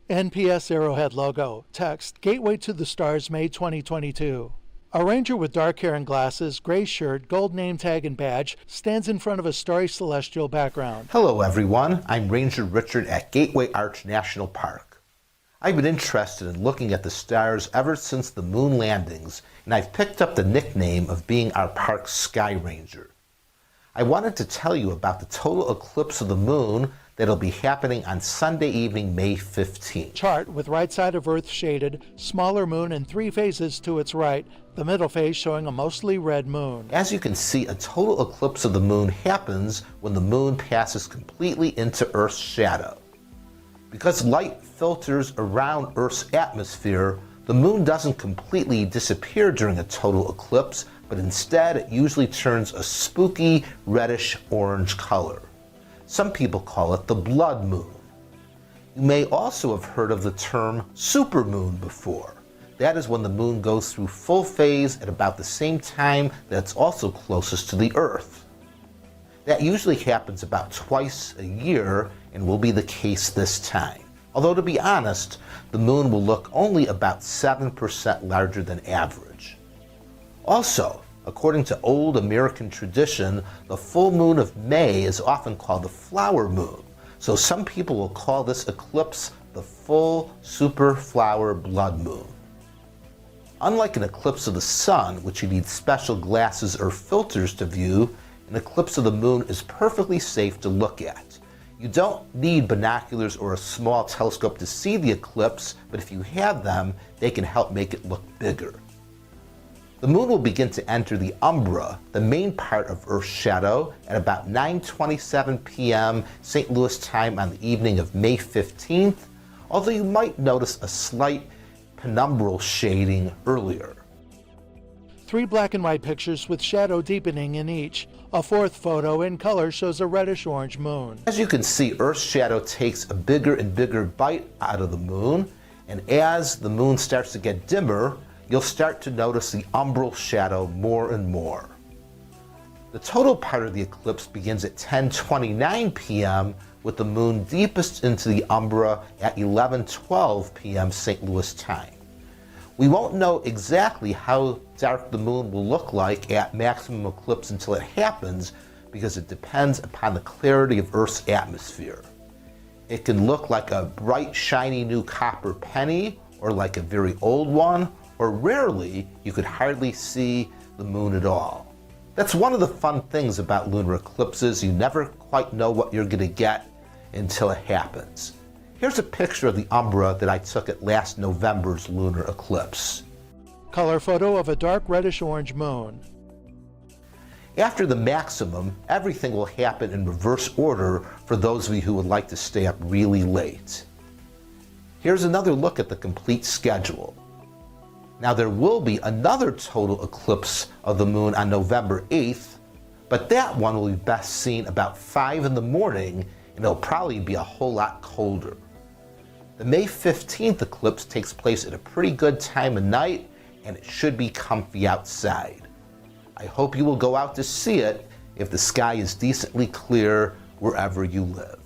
NPS Arrowhead logo. Text, Gateway to the Stars, May 2022. A ranger with dark hair and glasses, gray shirt, gold name tag and badge stands in front of a starry celestial background. Hello everyone, I'm Ranger Richard at Gateway Arch National Park. I've been interested in looking at the stars ever since the moon landings, and I've picked up the nickname of being our park's Sky Ranger. I wanted to tell you about the total eclipse of the moon that'll be happening on Sunday evening, May 15th. Chart with right side of Earth shaded, smaller moon and 3 phases to its right, the middle phase showing a mostly red moon. As you can see, a total eclipse of the moon happens when the moon passes completely into Earth's shadow. Because light filters around Earth's atmosphere, the moon doesn't completely disappear during a total eclipse, but instead it usually turns a spooky reddish-orange color. Some people call it the blood moon. You may also have heard of the term supermoon before. That is when the moon goes through full phase at about the same time that it's also closest to the Earth. That usually happens about twice a year and will be the case this time. Although to be honest, the moon will look only about 7% larger than average. Also, according to old American tradition, the full moon of May is often called the flower moon. So some people will call this eclipse the full super flower blood moon. Unlike an eclipse of the sun, which you need special glasses or filters to view, an eclipse of the moon is perfectly safe to look at. You don't need binoculars or a small telescope to see the eclipse, but if you have them, they can help make it look bigger. The moon will begin to enter the umbra, the main part of Earth's shadow, at about 9:27 p.m. St. Louis time on the evening of May 15th, although you might notice a slight penumbral shading earlier. 3 black and white pictures with shadow deepening in each. A 4th photo in color shows a reddish-orange moon. As you can see, Earth's shadow takes a bigger and bigger bite out of the moon, and as the moon starts to get dimmer, you'll start to notice the umbral shadow more and more. The total part of the eclipse begins at 10:29 p.m. with the moon deepest into the umbra at 11:12 p.m. St. Louis time. We won't know exactly how dark the moon will look like at maximum eclipse until it happens because it depends upon the clarity of Earth's atmosphere. It can look like a bright, shiny new copper penny or like a very old one, or rarely you could hardly see the moon at all. That's one of the fun things about lunar eclipses. You never quite know what you're going to get until it happens. Here's a picture of the umbra that I took at last November's lunar eclipse. Color photo of a dark reddish-orange moon. After the maximum, everything will happen in reverse order for those of you who would like to stay up really late. Here's another look at the complete schedule. Now there will be another total eclipse of the moon on November 8th, but that one will be best seen about 5 in the morning, and it'll probably be a whole lot colder. The May 15th eclipse takes place at a pretty good time of night, and it should be comfy outside. I hope you will go out to see it if the sky is decently clear wherever you live.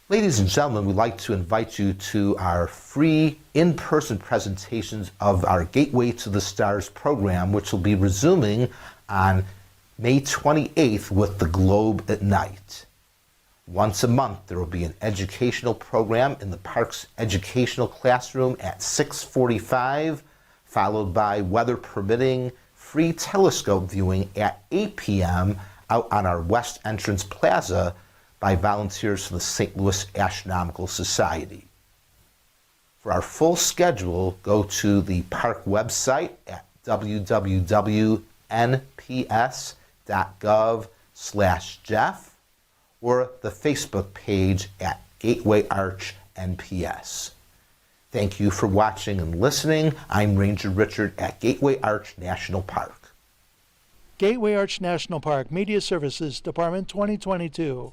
Ladies and gentlemen, we'd like to invite you to our free in-person presentations of our Gateway to the Stars program, which will be resuming on May 28th with the Globe at Night. Once a month, there will be an educational program in the park's educational classroom at 6:45, followed by, weather permitting, free telescope viewing at 8 p.m. out on our West Entrance Plaza by volunteers from the St. Louis Astronomical Society. For our full schedule, go to the park website at www.nps.gov/Jeff or the Facebook page at Gateway Arch NPS. Thank you for watching and listening. I'm Ranger Richard at Gateway Arch National Park. Gateway Arch National Park, Media Services Department 2022.